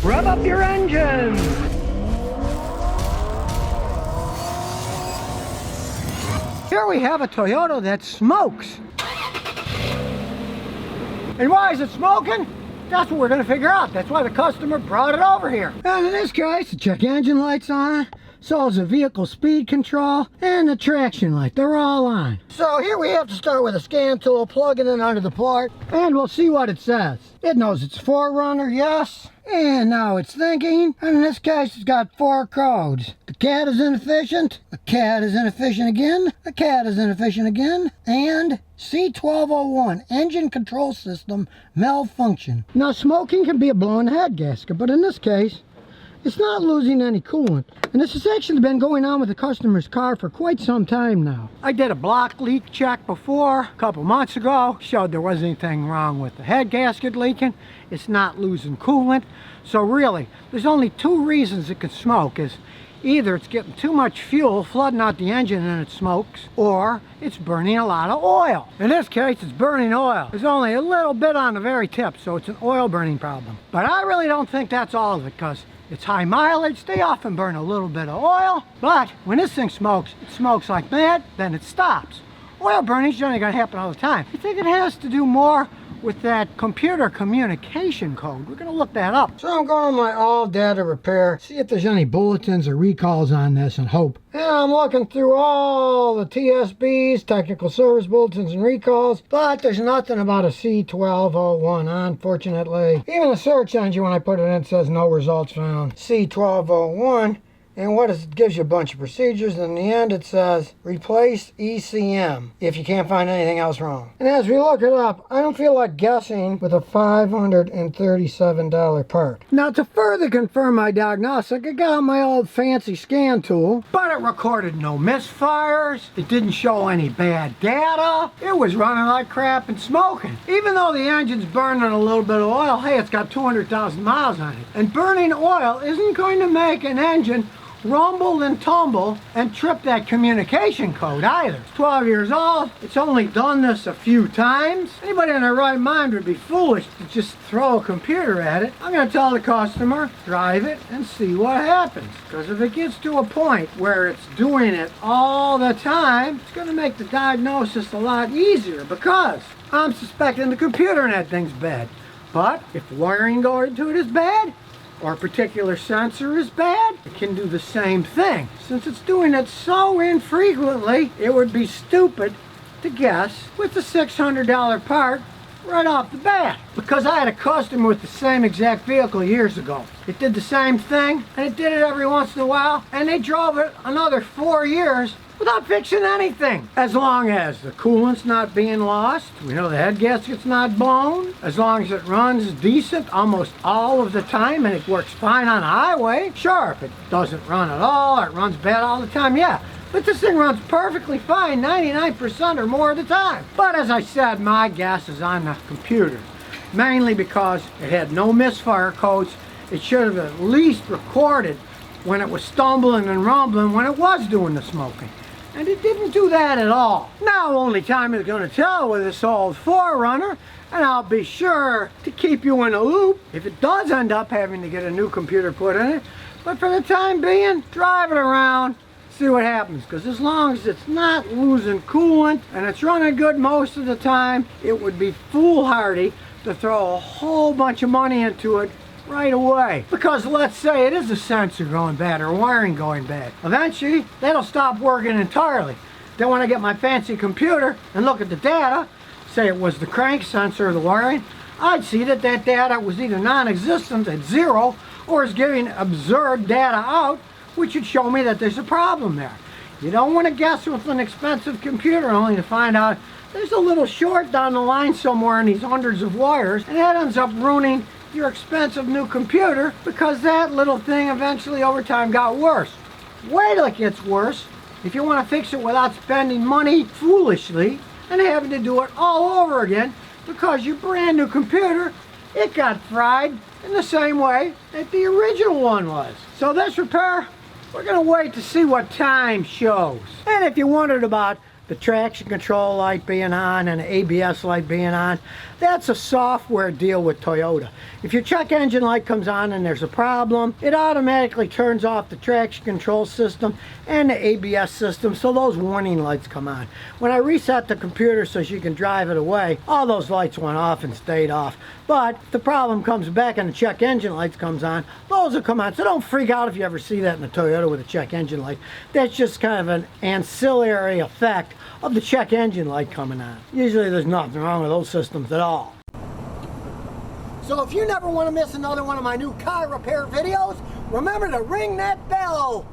Rev up your engines! Here we have a Toyota that smokes. And why is it smoking? That's what we're going to figure out. That's why the customer brought it over here. And in this case, the check engine light's on, so is the vehicle speed control, and the traction light. They're all on. So here we have to start with a scan tool, plug it in under the port, and we'll see what it says. It knows it's 4Runner, yes. And now it's thinking, and in this case it's got 4 codes. The cat is inefficient, the cat is inefficient again, the cat is inefficient again, and C1201, engine control system malfunction. Now smoking can be a blown head gasket, but in this case, it's not losing any coolant. And this has actually been going on with the customer's car for quite some time now. I did a block leak check before, a couple months ago, showed there wasn't anything wrong with the head gasket leaking. It's not losing coolant. So really, there's only 2 reasons it could smoke. Is either it's getting too much fuel flooding out the engine and it smokes, or it's burning a lot of oil. In this case, it's burning oil. There's only a little bit on the very tip, so it's an oil burning problem. But I really don't think that's all of it, because it's high mileage, they often burn a little bit of oil, but when this thing smokes, it smokes like mad, then it stops. Oil burning is generally going to happen all the time. I think it has to do more with that computer communication code. We're going to look that up. So I'm going to my all data repair, see if there's any bulletins or recalls on this, and hope. And I'm looking through all the TSBs, technical service bulletins and recalls, but there's nothing about a C1201, unfortunately. Even the search engine, when I put it in, says no results found. C1201. And what is it? Gives you a bunch of procedures, and in the end it says replace ECM if you can't find anything else wrong. And as we look it up, I don't feel like guessing with a $537 part. Now to further confirm my diagnostic, I got my old fancy scan tool, but it recorded no misfires, it didn't show any bad data, it was running like crap and smoking. Even though the engine's burning a little bit of oil, hey, it's got 200,000 miles on it. And burning oil isn't going to make an engine rumble and tumble and trip that communication code either. It's 12 years old. It's only done this a few times. Anybody in their right mind would be foolish to just throw a computer at it. I'm going to tell the customer, drive it and see what happens. Because if it gets to a point where it's doing it all the time, it's going to make the diagnosis a lot easier, because I'm suspecting the computer in that thing's bad. But if the wiring going to it is bad, or a particular sensor is bad, it can do the same thing. Since it's doing it so infrequently, it would be stupid to guess with the $600 part right off the bat. Because I had a customer with the same exact vehicle years ago. It did the same thing, and it did it every once in a while, and they drove it another 4 years without fixing anything. As long as the coolant's not being lost, we know the head gasket's not blown, as long as it runs decent almost all of the time and it works fine on a highway. Sure, if it doesn't run at all, or it runs bad all the time, yeah. But this thing runs perfectly fine 99% or more of the time. But as I said, my guess is on the computer, mainly because it had no misfire codes. It should have at least recorded when it was stumbling and rumbling when it was doing the smoking. And it didn't do that at all. Now only time is going to tell with this old 4Runner, and I'll be sure to keep you in a loop if it does end up having to get a new computer put in it. But for the time being, drive it around, see what happens. Because as long as it's not losing coolant and it's running good most of the time, it would be foolhardy to throw a whole bunch of money into it right away. Because let's say it is a sensor going bad or wiring going bad. Eventually, that'll stop working entirely. Then when I get my fancy computer and look at the data, say it was the crank sensor or the wiring, I'd see that that data was either non-existent at 0 or is giving absurd data out, which would show me that there's a problem there. You don't want to guess with an expensive computer only to find out there's a little short down the line somewhere in these hundreds of wires, and that ends up ruining your expensive new computer, because that little thing eventually over time got worse. Wait till it gets worse if you want to fix it without spending money foolishly and having to do it all over again, because your brand new computer, it got fried in the same way that the original one was. So this repair, we're going to wait to see what time shows. And if you wondered about the traction control light being on and the ABS light being on, that's a software deal with Toyota. If your check engine light comes on and there's a problem, it automatically turns off the traction control system and the ABS system, so those warning lights come on. When I reset the computer so you can drive it away, all those lights went off and stayed off. But if the problem comes back and the check engine lights comes on, those will come on. So don't freak out if you ever see that in a Toyota with a check engine light. That's just kind of an ancillary effect of the check engine light coming on. Usually there's nothing wrong with those systems at all. So if you never want to miss another one of my new car repair videos, remember to ring that bell.